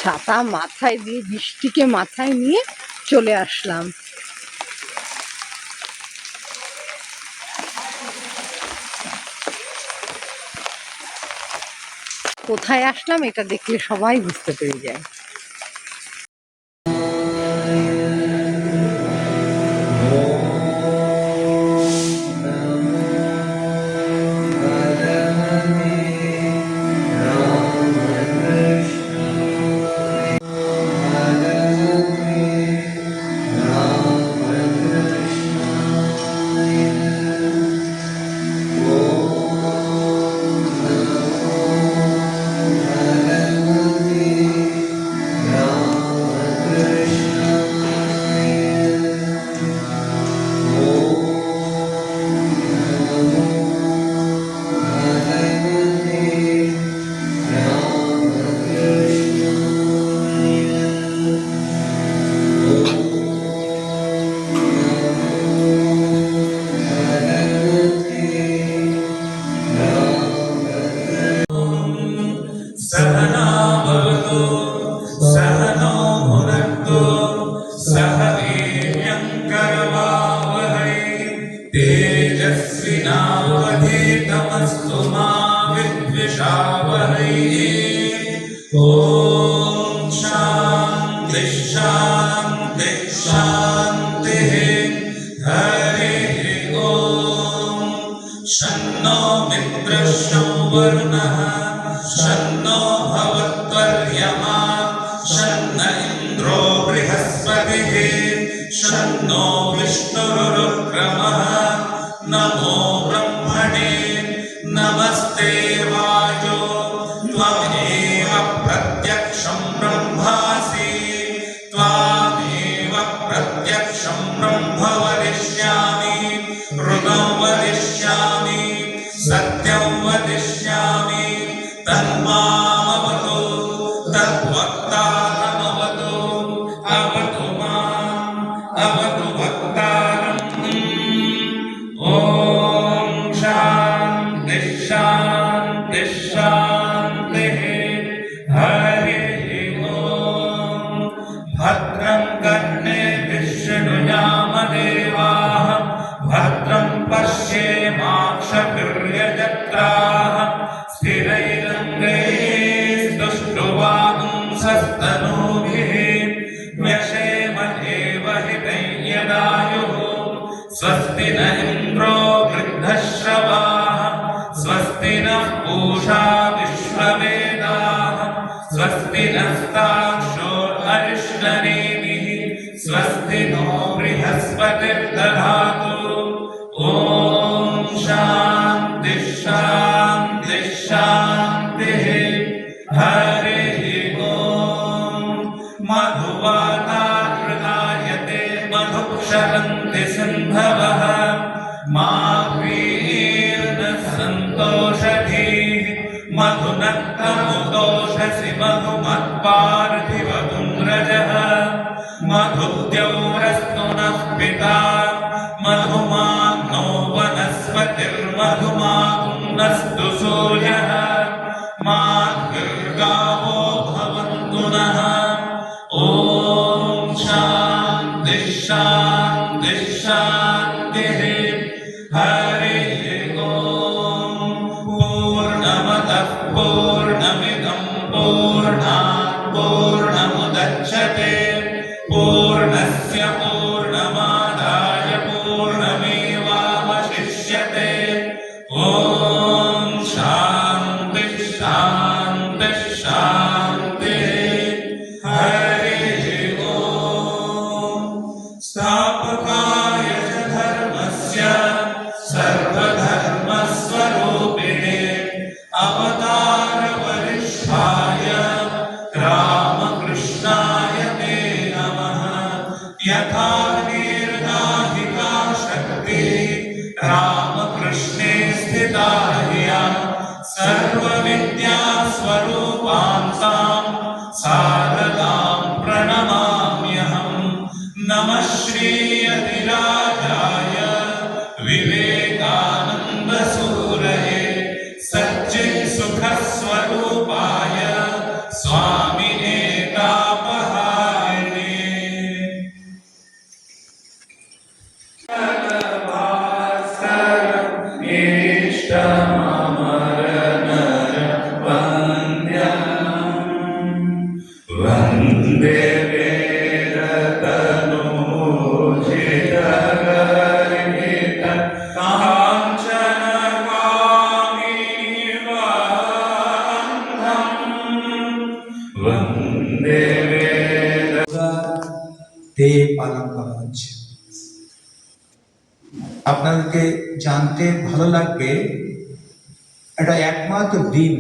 ছাতা মাথায় দিয়ে বৃষ্টিকে মাথায় নিয়ে চলে আসলাম। কোথায় আসলাম এটা দেখলে সবাই বুঝতে পেরে যায়। तेजस्विनावधीतमस्तु मा विद्विषावहै। ॐ शान्ति शान्ति शान्तिः। हरिः ॐ। शन्नो मित्रः शं वरुणः शन्नो भवत्वर्यमा शन्न इन्द्रो बृहस्पतिः शन्नो विष्णुरुक्रमः। नमो ब्रह्मणे नमस्ते वायो त्वमेव प्रत्यक्षं ब्रह्मासि त्वामेव प्रत्यक्षं ब्रह्म वदिष्यामि ऋतं वदिष्यामि सत्यं वदिष्यामि तन्मामवतु तद्वक्तारमवतु अवतु माम् अवतु वक्तारम्। ॐ शान्ति शान्ति शान्तिः। हरिः ॐ। भद्रं कर्णेभिः शृणुयामदेवाः भद्रं पश्येमाक्षभिर्यजत्राः स्थिरैरङ्गैस्तुष्टुवांसस्तनूभिः व्यशेम देवहितं यदायुः। स्वस्ति न इन्द्रो वृद्धश्रवाः स्वस्ति नः पूषा विश्ववेदाः स्वस्ति नस्ताक्षो अरिष्टनेमिः स्वस्ति नो बृहस्पतिर्दधातु। ॐ शान्ति शान्ति शान्तिः। हरिः ॐ। मधुवाताहृदायते मधुक्षरन्ति सिन्धवः माह्वीर्नः सन्तोषधीः मधुनक्तमुदोषसि मधुमत्पार्थिवपुङ्ग्रजः मधुद्यौरस्तु नः पिता मधुमाग्नो वनस्पतिर्मधुमाग्नस्तु सूर्यः माद्भिर्गावो भवन्तु नः। ॐ शान्ति शान्ति शान्तिः। हरिः ॐ। पूर्णमदः पूर्णमिदं पूर्णात् पूर्णमुदच्यते पूर्णस्य पूर्णमादाय पूर्णमेवावशिष्यते। ॐ शान्ति আপনাদেরকে জানতে ভালো লাগবে, এটা একমাত্র দিন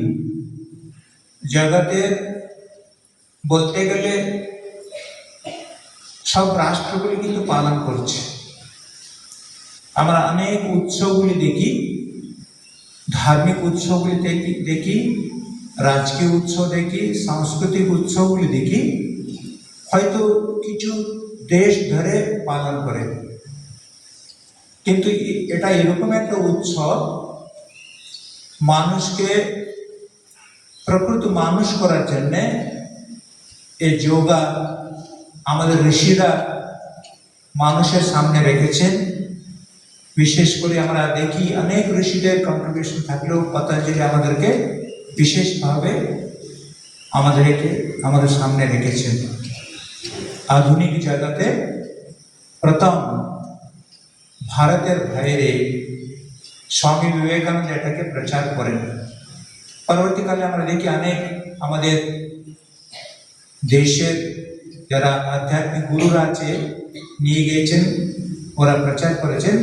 জগতের বলতে গেলে সব রাষ্ট্রগুলি কিন্তু পালন করছে। আমরা অনেক উৎসবগুলি দেখি, ধার্মিক উৎসবগুলি দেখি, রাজকীয় উৎসব দেখি, সাংস্কৃতিক উৎসবগুলি দেখি, হয়তো কিছু দেশ ধরে পালন করে। কিন্তু এটা এরকম একটা উৎসব মানুষকে প্রকৃত মানুষ করার জন্য এই যোগা আমাদের ঋষিরা মানুষের সামনে রেখেছেন। বিশেষ করে আমরা দেখি অনেক ঋষিদের কন্ট্রিবিউশন থাকলেও পতঞ্জলি আমাদেরকে বিশেষভাবে আমাদের সামনে রেখেছেন। আধুনিক জগতে প্রথম ভারতের বাইরে স্বামী বিবেকানন্দ এটাকে প্রচার করেন। পরবর্তীকালে আমরা দেখি অনেক আমাদের দেশের যারা আধ্যাত্মিক গুরুরা আছে নিয়ে গিয়েছেন, ওরা প্রচার করেছেন।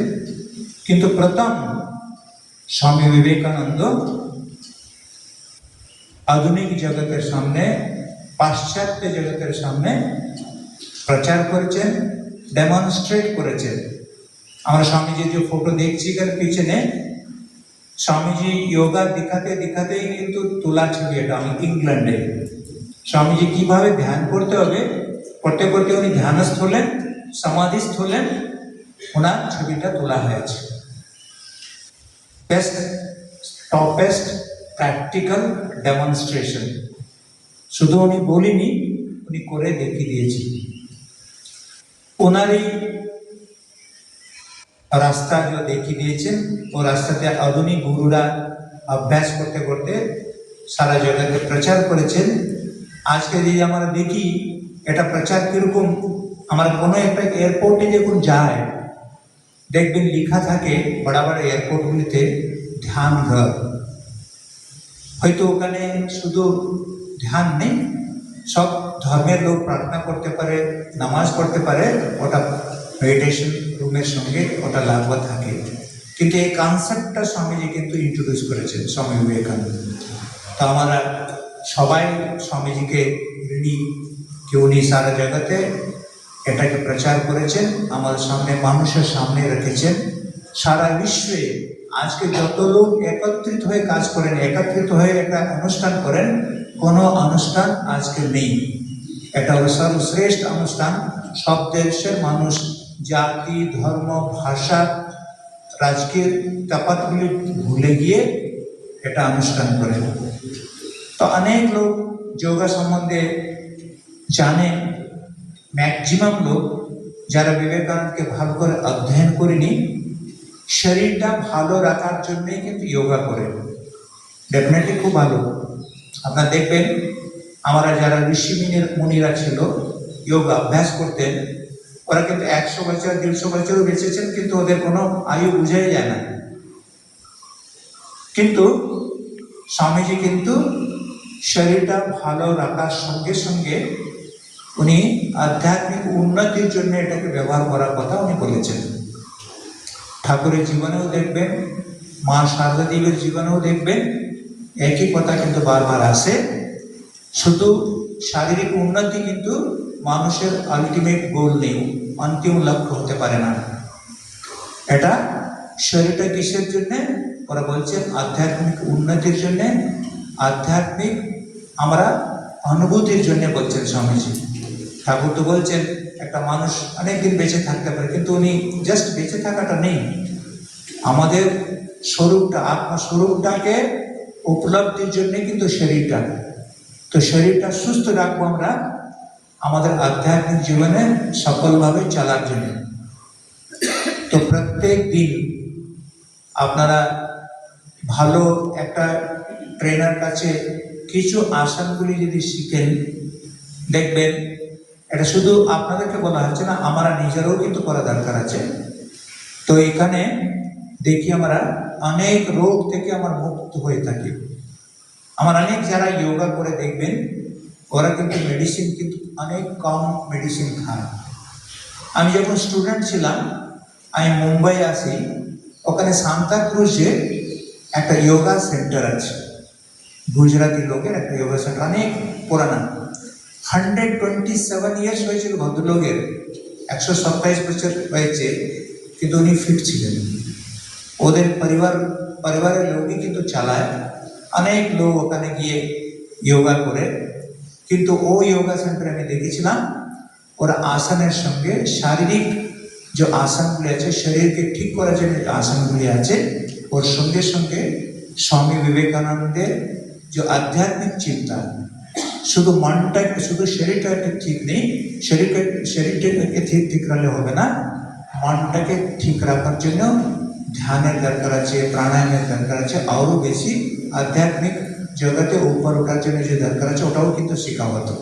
কিন্তু প্রথম স্বামী বিবেকানন্দ আধুনিক জগতের সামনে, পাশ্চাত্য জগতের সামনে প্রচার করেছেন, ডেমনস্ট্রেট করেছেন। আমরা স্বামীজির যে ফটো দেখছি এর পিছনে, স্বামীজি যোগা দেখাতে দেখাতেই কিন্তু তোলা ছবি এটা, আমি ইংল্যান্ডে। স্বামীজি কিভাবে ধ্যান করতে হবে, করতে করতে উনি ধ্যানস্থ হলেন, সমাধিস্থ হলেন, ওনার ছবিটা তোলা হয়েছে। বেস্ট টপেস্ট প্র্যাকটিক্যাল ডেমনস্ট্রেশন, শুধু উনি বলিনি, উনি করে দেখিয়ে দিয়েছি। ওনারই রাস্তা যে দেখিয়ে দিয়েছেন, ও রাস্তাতে আধুনিক গুরুরা অভ্যাস করতে করতে সারা জগতে প্রচার করেছেন। আজকে যদি আমরা দেখি এটা প্রচার কিরকম, আমরা কোনো একটা এয়ারপোর্টে যখন যায় দেখবেন লেখা থাকে বড় বড় এয়ারপোর্টগুলিতে ধ্যান ঘর। হয়তো ওখানে শুধু ধ্যান নেই, সব ধর্মের লোক প্রার্থনা করতে পারে, নামাজ পড়তে পারে, ওটা মেডিটেশন রুমের সঙ্গে ওটা লাগু থাকে। কিন্তু এই কনসেপ্টটা স্বামীজি কিন্তু ইন্ট্রোডিউস করেছেন, স্বামী বিবেকানন্দ। তো আমরা সবাই স্বামীজিকে ঋণী যে উনি সারা জগতে এটাকে প্রচার করেছেন, আমাদের সামনে মানুষের সামনে রেখেছেন। সারা বিশ্বে আজকে যত লোক একত্রিত হয়ে কাজ করেন, একত্রিত হয়ে একটা অনুষ্ঠান করেন, কোনো অনুষ্ঠান আজকে নেই। এটা হলো সর্বশ্রেষ্ঠ অনুষ্ঠান। সব দেশের মানুষ জাতি, ধর্ম, ভাষা, রাজকীয় তফাৎগুলি ভুলে গিয়ে এটা অনুষ্ঠান করে। তো অনেক লোক যোগা সম্বন্ধে জানে, ম্যাক্সিমাম লোক যারা বিবেকানন্দকে ভালো করে অধ্যয়ন করেনি, শরীরটা ভালো রাখার জন্যই কিন্তু যোগা করে। ডেফিনেটলি খুব ভালো। আপনারা দেখবেন আমরা যারা ঋষি মুনিরা ছিল, যোগা অভ্যাস করতেন, ওরা কিন্তু 100 বছর 150 বছরও বেঁচেছেন, কিন্তু ওদের কোনো আয়ু বুঝাই যায় না। কিন্তু স্বামীজি কিন্তু শরীরটা ভালো রাখার সঙ্গে সঙ্গে উনি আধ্যাত্মিক উন্নতির জন্য এটাকে ব্যবহার করার কথা উনি বলেছেন। ঠাকুরের জীবনেও দেখবেন, মা শারদা দেবীর জীবনেও দেখবেন একই কথা কিন্তু বারবার আসে। শুধু শারীরিক উন্নতি কিন্তু মানুষের আলটিমেট গোল নেই, অন্তিম লক্ষ্য হতে পারে না। এটা শরীরটা কিসের জন্যে? ওরা বলছেন আধ্যাত্মিক উন্নতির জন্যে, আধ্যাত্মিক আমরা অনুভূতির জন্য বলছেন স্বামীজি। ঠাকুর তো বলছেন একটা মানুষ অনেকদিন বেঁচে থাকতে পারে, কিন্তু উনি জাস্ট বেঁচে থাকাটা নেই, আমাদের স্বরূপটা, আত্মস্বরূপটাকে উপলব্ধির জন্যে কিন্তু শরীরটা। তো শরীরটা সুস্থ রাখবো আমরা আমাদের আধ্যাত্মিক জীবনে সফলভাবে চলার জন্য। তো প্রত্যেক দিন আপনারা ভালো একটা ট্রেনার কাছে কিছু আসনগুলি যদি শিখেন, দেখবেন এটা শুধু আপনাদেরকে বলা হচ্ছে না, আমরা নিজেরাও কিন্তু করা দরকার আছে। তো এখানে দেখি আমরা অনেক রোগ থেকে আমরা মুক্ত হয়ে থাকি। আমার অনেক যারা যোগা করে দেখবেন, ওরা কিন্তু মেডিসিন কিন্তু অনেক কম মেডিসিন খায়। আমি যখন স্টুডেন্ট ছিলাম, আমি মুম্বাই আসি, ওখানে সান্তাক্রুজে একটা যোগা সেন্টার আছে, গুজরাটি লোকের একটা যোগা সেন্টার, অনেক পুরানা, 127 ইয়ার্স হয়েছিল ভদ্রলোকের, 127 বছর হয়েছে, কিন্তু উনি ফিট ছিলেন। ওদের পরিবারের লোকই কিন্তু চালায়, অনেক লোক ওখানে গিয়ে যোগা করে। কিন্তু ও যোগা সেন্টারে আমি দেখেছিলাম ওরা আসনের সঙ্গে শারীরিক যে আসনগুলি আছে, শরীরকে ঠিক করার জন্য যে আসনগুলি আছে, ওর সঙ্গে সঙ্গে স্বামী বিবেকানন্দের যে আধ্যাত্মিক চিন্তা, শুধু মনটাকে, শুধু শরীরটাকে ঠিক নেই, শরীরটাকে ঠিক রাখলে হবে না, মনটাকে ঠিক রাখার জন্য ধ্যানের দরকার আছে, প্রাণায়ামের দরকার আছে, আরও বেশি আধ্যাত্মিক জগতে উপর ওঠার জন্য যে দরকার আছে ওটাও কিন্তু শেখা হতো।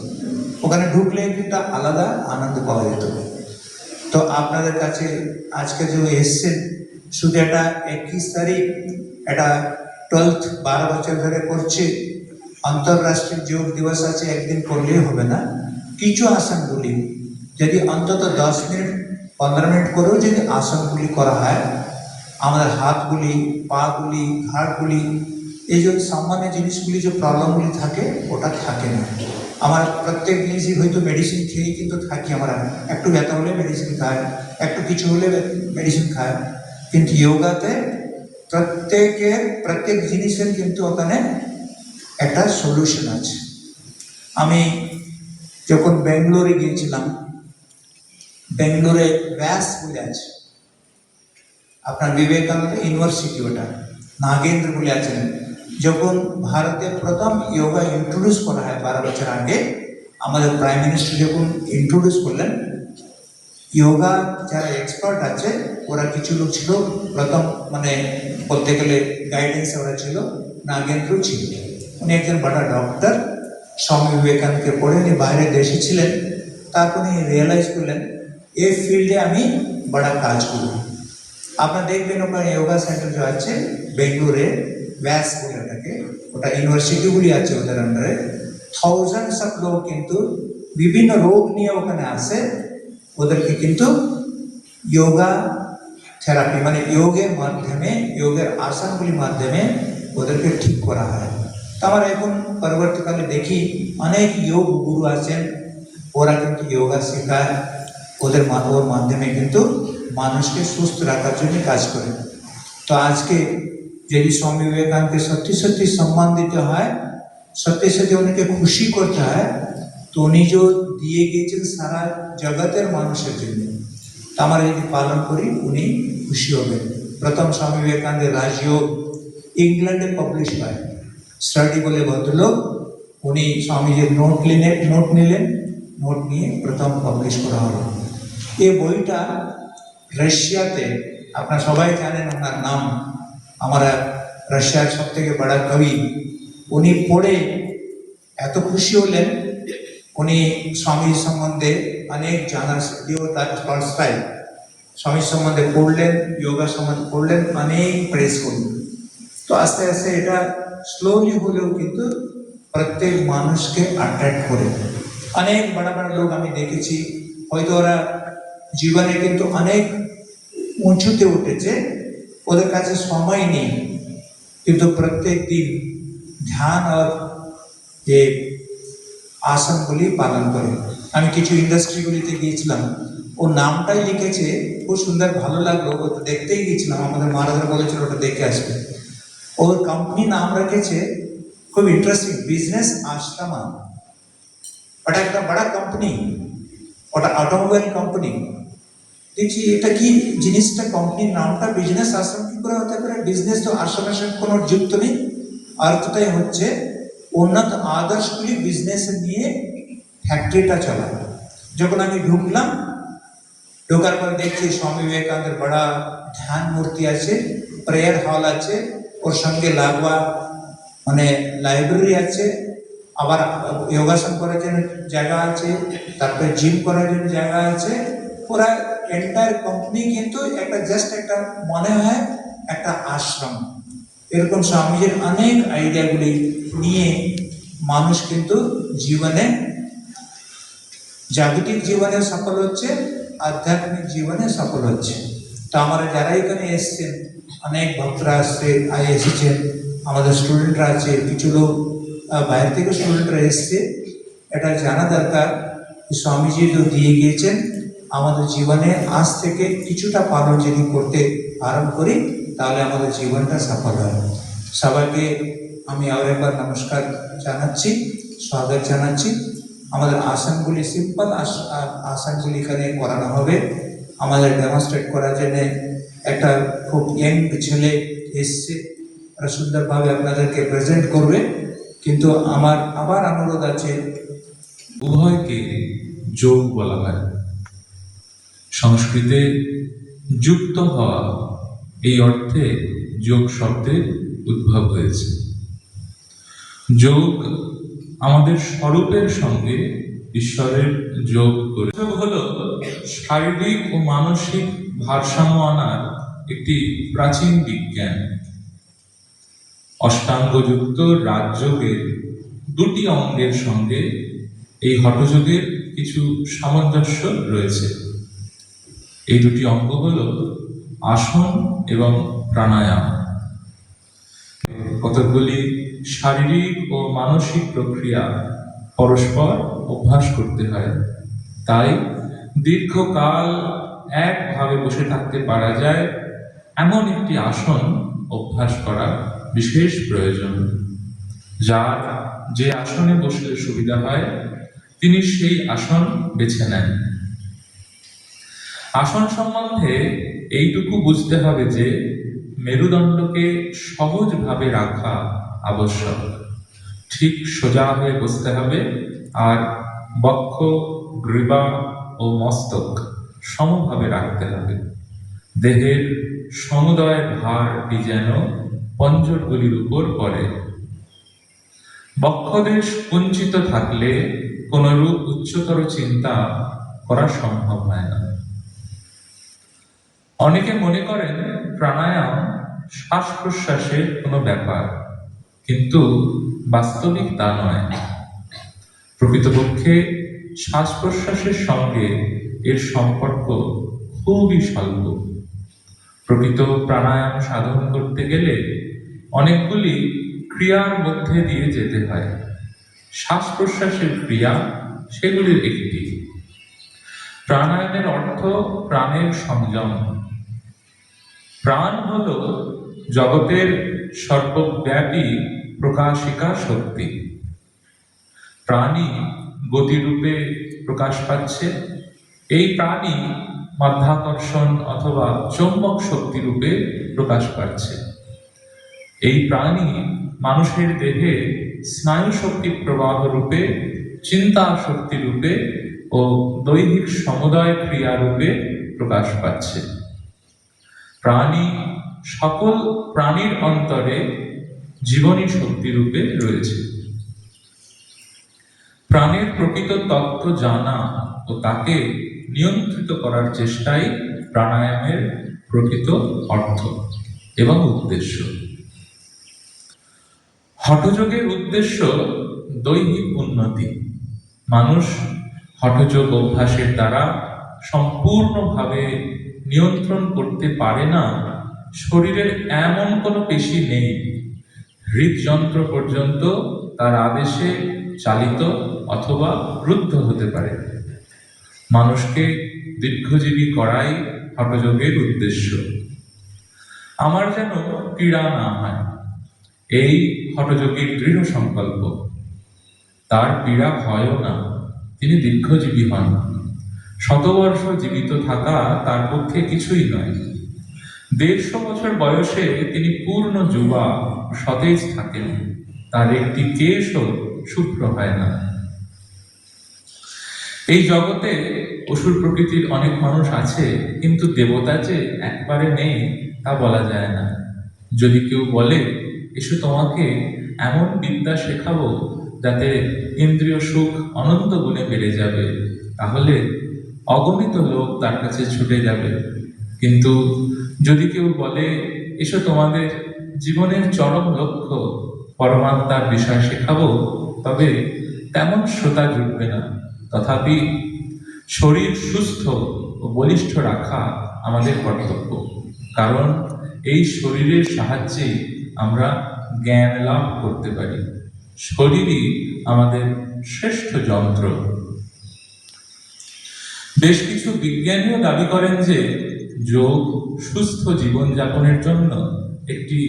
ওখানে ঢুকলে কিন্তু আলাদা আনন্দ পাওয়া যেত। তো আপনাদের কাছে আজকে যে এসছেন, শুধু এটা 21 তারিখ, এটা 12th 12 বছর ধরে করছে, আন্তর্রাষ্ট্রীয় যোগ দিবস আছে, একদিন করলেই হবে না। কিছু আসনগুলি যদি অন্তত 10 মিনিট 15 মিনিট করেও যদি আসনগুলি করা হয়, আমাদের হাতগুলি, পাগুলি, ঘাড়গুলি, এই যে সামান্য জিনিসগুলি যে প্রবলেমগুলি থাকে ওটা থাকে না। আমার প্রত্যেক জিনিসই হয়তো মেডিসিন খেয়েই কিন্তু থাকি, আমরা একটু ব্যথা হলে মেডিসিন খাই, একটু কিছু হলে মেডিসিন খাই, কিন্তু যোগাতে প্রত্যেক জিনিসের কিন্তু ওখানে একটা সলিউশন আছে। আমি যখন বেঙ্গালোরে গিয়েছিলাম, বেঙ্গালোরে ব্যাস বলে আছে, আপনার বিবেকানন্দ ইউনিভার্সিটি, ওটা নাগেন্দ্র বলে আছেন। যখন ভারতে প্রথম যোগা ইন্ট্রোডিউস করা হয় 12 বছর আগে, আমাদের প্রাইম মিনিস্টার যখন ইন্ট্রোডিউস করলেন, যোগা যারা এক্সপার্ট আছে ওরা কিছু লোক ছিল, প্রথম মানে বলতে গেলে গাইডেন্স ওরা ছিল, নাগেন্দ্র ছিল। উনি একজন বড় ডক্টর, স্বামী বিবেকানন্দকে পড়ে উনি বাইরের দেশে ছিলেন। তারপর উনি রিয়েলাইজ করলেন এই ফিল্ডে আমি বড় কাজ করব। আপনারা দেখবেন ওখানে যোগা সেন্টার যে আছে বেঙ্গালুরে, ব্যাস বলে ওটাকে, ওটা ইউনিভার্সিটিগুলি আছে ওদের আন্ডারে, থাউজেন্ডস অফ লোক কিন্তু বিভিন্ন রোগ নিয়ে ওখানে আসে, ওদেরকে কিন্তু যোগা থেরাপি মানে যোগের মাধ্যমে, যোগের আসনগুলির মাধ্যমে ওদেরকে ঠিক করা হয়। তো আমরা এখন পরবর্তীকালে দেখি অনেক যোগ গুরু আছেন, ওরা কিন্তু যোগা শেখায়, ওর মাধ্যমে কিন্তু মানুষকে সুস্থ রাখার জন্য কাজ করে। তো আজকে যদি স্বামী বিবেকানন্দকে সত্যি সত্যি সম্মান দিতে হয়, সত্যি সত্যি ওনাকে খুশি করতে হয়, তো উনি যে দিয়ে গিয়েছেন সারা জগতের মানুষের জন্য, তা আমরা যদি পালন করি উনি খুশি হবেন। প্রথম স্বামী বিবেকানন্দের রাজযোগ ইংল্যান্ডে পাবলিশ হয়, স্টাডি বলে ভদ্রলোক, উনি স্বামীজির নোট নিলেন, নোট নিয়ে প্রথম পাবলিশ করা হলো। এই বইটা রাশিয়াতে, আপনারা সবাই জানেন ওনার নাম, আমরা রাশিয়ার সব থেকে বড় কবি, উনি পড়ে এত খুশি হলেন, উনি স্বামীর সম্বন্ধে অনেক জানার, টলস্টয় স্বামীর সম্বন্ধে পড়লেন, যোগা সম্বন্ধে পড়লেন, অনেক প্রেস করলেন। তো আস্তে আস্তে এটা স্লোলি হলেও কিন্তু প্রত্যেক মানুষকে অ্যাট্রাক্ট করে। অনেক বড় বড় লোক আমি দেখেছি, হয়তো ওরা জীবনে কিন্তু অনেক উঁচুতে উঠেছে, ওদের কাছে সময় নেই, কিন্তু প্রত্যেক দিন ধ্যান আর যে আসনগুলি পালন করে। আমি কিছু ইন্ডাস্ট্রিগুলিতে গিয়েছিলাম, ও নামটাই লিখেছে, খুব সুন্দর, ভালো লাগলো, ওটা দেখতেই গিয়েছিলাম, আমাদের মহারাজরা বলেছিল ওটা দেখে আসবে। ওর কোম্পানি নাম রেখেছে খুব ইন্টারেস্টিং, বিজনেস আশ্রমা। ওটা একটা বড় কোম্পানি, ওটা অটোমোবাইল কোম্পানি। দেখছি এটা কি জিনিসটা, কোম্পানির নামটা বিজনেস আশ্রম কি করে হতে পারে? বিজনেস তো আশ্রমের সঙ্গে কোনো যুক্ত নেই। অর্থটাই হচ্ছে উন্নত আদর্শগুলি বিজনেস নিয়ে ফ্যাক্টরিটা চালানো। যখন আমি ঢোকার পর দেখছি স্বামী বিবেকানন্দের বড় ধ্যান মূর্তি আছে, প্রেয়ার হল আছে, ওর সঙ্গে লাগোয়া মানে লাইব্রেরি আছে, আবার যোগাসন করার জন্য জায়গা আছে, তারপরে জিম করার জন্য জায়গা আছে। পুরা এন্টায়ার কোম্পানি কিন্তু একটা জাস্ট একটা মনে হয় একটা আশ্রম। এরকম স্বামীজির অনেক আইডিয়াগুলি নিয়ে মানুষ কিন্তু জীবনে, জাগতিক জীবনে সফল হচ্ছে, আধ্যাত্মিক জীবনে সফল হচ্ছে। তো আমরা যারা এখানে এসছেন, অনেক ভক্তরা এসেছেন, আমাদের স্টুডেন্টরা আছে, কিছু লোক বাইরে থেকে স্টুডেন্টরা এসছে। এটা জানা দরকার স্বামীজি তো দিয়ে গিয়েছেন আমাদের জীবনে আজ থেকে কিছুটা পালন যদি করতে আরম্ভ করি তাহলে আমাদের জীবনটা সফল হয়। সবাইকে আমি আর একবার নমস্কার জানাচ্ছি, স্বাগত জানাচ্ছি। আমাদের আসনগুলি সিম্পল আসনগুলি এখানে করানো হবে। আমাদের ডেমনস্ট্রেট করার জন্য একটা খুব ইয়াং ছেলে এসছে, ওরা সুন্দরভাবে আপনাদেরকে প্রেজেন্ট করবে। কিন্তু আমার আবার অনুরোধ আছে, উভয়কে যোগ বলা হয়। সংস্কৃতে যুক্ত হওয়া এই অর্থে যোগ শব্দের উদ্ভব হয়েছে। যোগ আমাদের স্বরূপের সঙ্গে ঈশ্বরের যোগ করে। যোগ হলো শারীরিক ও মানসিক ভারসাম্য আনার একটি প্রাচীন বিজ্ঞান। অষ্টাঙ্গযুক্ত রাজযোগের দুটি অঙ্গের সঙ্গে এই হঠযোগের কিছু সামঞ্জস্য রয়েছে। এই দুটি অঙ্গ হল আসন এবং প্রাণায়াম। কতকগুলি শারীরিক ও মানসিক প্রক্রিয়া পরস্পর অভ্যাস করতে হয়, তাই দীর্ঘকাল একভাবে বসে থাকতে পারা যায় এমন একটি আসন অভ্যাস করা বিশেষ প্রয়োজন। যার যে আসনে বসলে সুবিধা হয় তিনি সেই আসন বেছে নেন। আসন সম্বন্ধে এইটুকু বুঝতে হবে যে মেরুদণ্ডকে সহজভাবে রাখা আবশ্যক। ঠিক সোজা হয়ে বসতে হবে, আর বক্ষ, গ্রীবা ও মস্তক সমভাবে রাখতে হবে। দেহের সমুদয় ভারটি যেন পঞ্জরগুলির উপর পড়ে। বক্ষদেশ কুঞ্চিত থাকলে কোনরূপ উচ্চতর চিন্তা করা সম্ভব হয় না। অনেকে মনে করেন প্রাণায়াম শ্বাস প্রশ্বাসের কোনো ব্যাপার, কিন্তু বাস্তবিক তা নয়। প্রকৃতপক্ষে শ্বাস প্রশ্বাসের সঙ্গে এর সম্পর্ক খুবই স্বল্প। প্রকৃত প্রাণায়াম সাধন করতে গেলে অনেকগুলি ক্রিয়ার মধ্যে দিয়ে যেতে হয়। শ্বাস প্রশ্বাসের ক্রিয়া সেগুলির একটি। প্রাণায়ামের অর্থ প্রাণের সংযম। প্রাণ হল জগতের সর্বব্যাপী প্রকাশিকা শক্তি। প্রাণী গতিরূপে প্রকাশ পাচ্ছে। এই প্রাণী মাধ্যাকর্ষণ অথবা চৌম্বক শক্তি রূপে প্রকাশ পাচ্ছে। এই প্রাণী মানুষের দেহে স্নায়ু শক্তি প্রবাহ রূপে, চিন্তা শক্তি রূপে ও দৈহিক সমুদয় ক্রিয়া রূপে প্রকাশ পাচ্ছে। প্রাণী সকল প্রাণীর অন্তরে জীবনী শক্তি রূপে রয়েছে। প্রাণের প্রকৃত তত্ত্ব জানা ও তাকে নিয়ন্ত্রিত করার চেষ্টাই প্রাণায়ামের প্রকৃত অর্থ এবং উদ্দেশ্য। হঠযোগের উদ্দেশ্য দৈহিক উন্নতি। মানুষ হঠযোগ অভ্যাসের দ্বারা সম্পূর্ণভাবে নিয়ন্ত্রণ করতে পারে না। শরীরের এমন কোনো পেশি নেই, হৃদযন্ত্র পর্যন্ত তার আদেশে চালিত অথবা রুদ্ধ হতে পারে। মানুষকে দীর্ঘজীবী করাই হঠযোগের উদ্দেশ্য। আমার যেন পীড়া না হয়, এই হঠযোগীর দৃঢ় সংকল্প। তার পীড়া ভয়ও না, তিনি দীর্ঘজীবী হন। শতবর্ষ জীবিত থাকা তার পক্ষে কিছুই নয়। 150 বছর বয়সে তিনি পূর্ণ যুবা সতেজ থাকেন, তার একটি কেশও শুভ্র হয় না। এই জগতে অসুর প্রকৃতির অনেক মানুষ আছে, কিন্তু দেবতা যে একবারে নেই তা বলা যায় না। যদি কেউ বলে এসো তোমাকে এমন বিদ্যা শেখাবো যাতে ইন্দ্রিয় সুখ অনন্ত গুণে বেড়ে যাবে, তাহলে অগণিত লোক তার কাছে ছুটে যাবে। কিন্তু যদি কেউ বলে এসো তোমাদের জীবনের চরম লক্ষ্য পরমাত্মার বিষয় শেখাবো, তবে তেমন শ্রোতা জুটবে না। তথাপি শরীর সুস্থ ও বলিষ্ঠ রাখা আমাদের কর্তব্য, কারণ এই শরীরের সাহায্যেই আমরা জ্ঞান লাভ করতে পারি। শরীরই আমাদের শ্রেষ্ঠ যন্ত্র। বেশ কিছু বিজ্ঞানীও দাবি করেন যে যোগ সুস্থ জীবনযাপনের জন্য একটি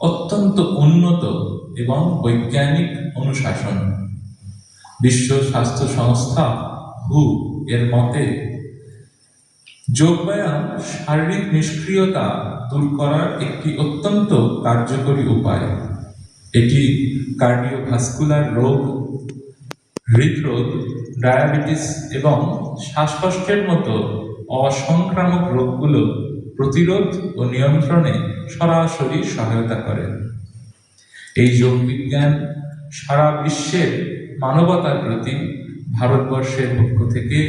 অত্যন্ত উন্নত এবং বৈজ্ঞানিক অনুশাসন। বিশ্ব স্বাস্থ্য সংস্থা এর মতে যোগব্যায়াম শারীরিক নিষ্ক্রিয়তা দূর করার একটি অত্যন্ত কার্যকরী উপায়। এটি কার্ডিওভাস্কুলার রোগ, হৃদরোগ, ডায়াবেটিস এবং শ্বাসকষ্টের মতো অসংক্রামক রোগগুলো প্রতিরোধ ও নিয়ন্ত্রণে সরাসরি সহায়তা করে। এই যোগবিজ্ঞান সারা বিশ্বের মানবতার প্রতি ভারতবর্ষের পক্ষ থেকে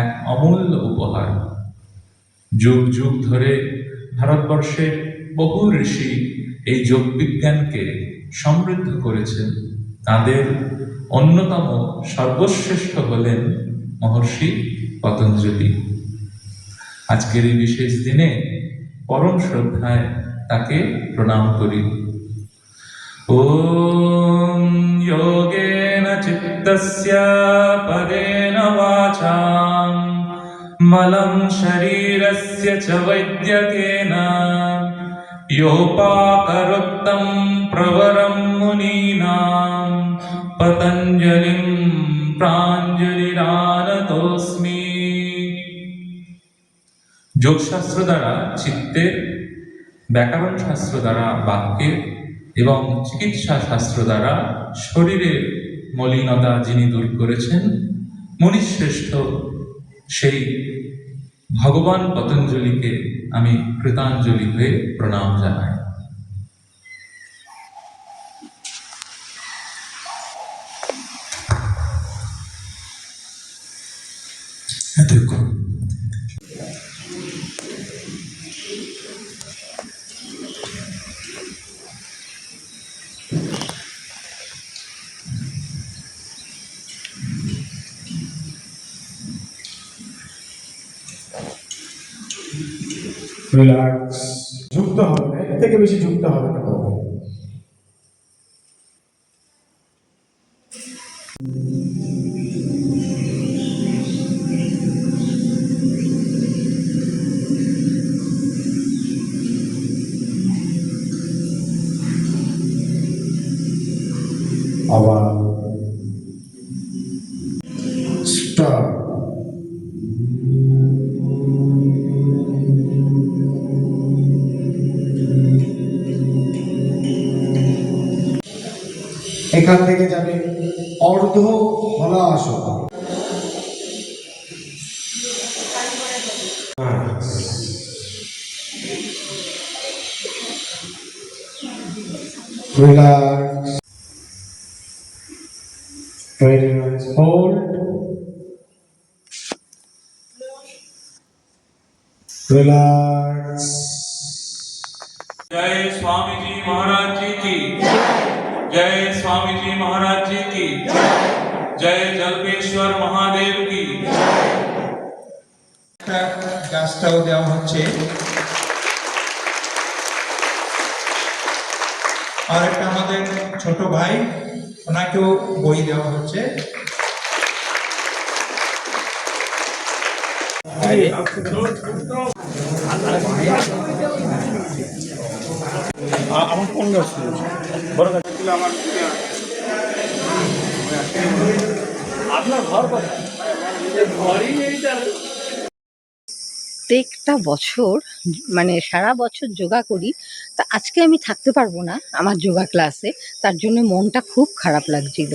এক অমূল্য উপহার। যুগ যুগ ধরে ভারতবর্ষের বহু ঋষি এই যোগবিজ্ঞানকে সমৃদ্ধ করেছেন। তাদের অন্যতম সর্বশ্রেষ্ঠ হলেন মহর্ষি পতঞ্জলি। আজকের এই বিশেষ দিনে পরম শ্রদ্ধায় তাকে প্রণাম করি। ওম যোগেন চিত্তস্য পদেন বাচাম মলম শরীরস্য চ বৈদ্যকেন योपाकरोत्तं प्रवरं मुनीनां पतञ्जलिं प्राञ्जलिरानतोऽस्मि। যোগশাস্ত্র দ্বারা চিত্তের, ব্যাকরণ শাস্ত্র দ্বারা বাক্যের এবং চিকিৎসা শাস্ত্র দ্বারা শরীরের মলিনতা যিনি দূর করেছেন, মুনিশ্রেষ্ঠ সেই ভগবান পতঞ্জলিকে আমি কৃতাঞ্জলি হয়ে প্রণাম জানাই। দেখুন, রিল্যাক্স, যুক্ত হবে না, এর থেকে বেশি যুক্ত হবে না। আবার স্টার্ট। এখান থেকে যাবে অর্ধ হলাসন। Relax, very nice, hold, relax। जय स्वामी जी महाराज जी की जय, स्वामी जी महाराज जी की जय, जलपेश्वर महादेव की। গাছটাও দেওয়া হচ্ছে, আর একটা আমাদের ছোট ভাই, ওনাকেও বই দেওয়া হচ্ছে। আমার কোন গাছ বড় গাছ ছিল? আমার আপনার ঘর কোথায়? ঘরই নেই। প্রত্যেকটা বছর মানে সারা বছর যোগা করি, তা আজকে আমি থাকতে পারবো না আমার যোগা ক্লাসে, তার জন্য মনটা খুব খারাপ লাগছিল।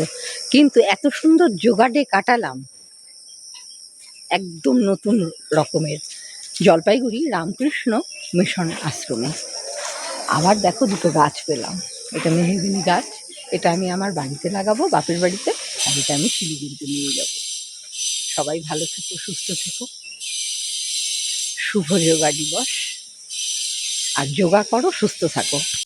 কিন্তু এত সুন্দর যোগা ডে কাটালাম একদম নতুন রকমের, জলপাইগুড়ি রামকৃষ্ণ মিশন আশ্রমে। আবার দেখো দুটো গাছ পেলাম, এটা মেহগিনি গাছ, এটা আমি আমার বাড়িতে লাগাবো, বাপের বাড়িতে, আর এটা আমি শিলিগুড়িতে নিয়ে যাব। সবাই ভালো থেকো, সুস্থ থেকো, শুভ যোগা দিবস। আর যোগা করো, সুস্থ থাকো।